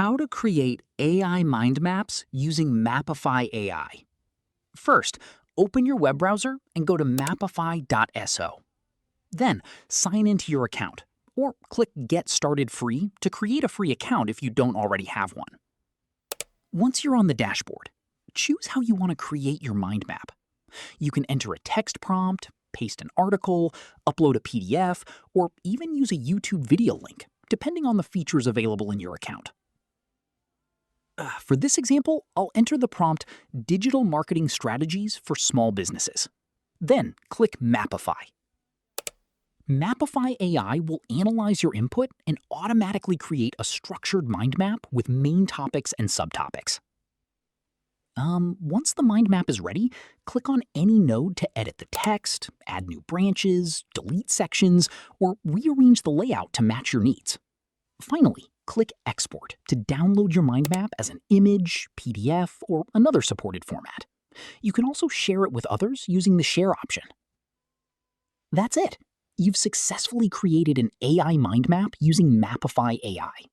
How to create AI mind maps using Mapify AI. First, open your web browser and go to mapify.so. Then, sign into your account, or click Get Started Free to create a free account if you don't already have one. Once you're on the dashboard, choose how you want to create your mind map. You can enter a text prompt, paste an article, upload a PDF, or even use a YouTube video link, depending on the features available in your account. For this example, I'll enter the prompt Digital Marketing Strategies for Small Businesses. Then click Mapify. Mapify AI will analyze your input and automatically create a structured mind map with main topics and subtopics. Once the mind map is ready, click on any node to edit the text, add new branches, delete sections, or rearrange the layout to match your needs. Finally, click Export to download your mind map as an image, PDF, or another supported format. You can also share it with others using the Share option. That's it. You've successfully created an AI mind map using Mapify AI.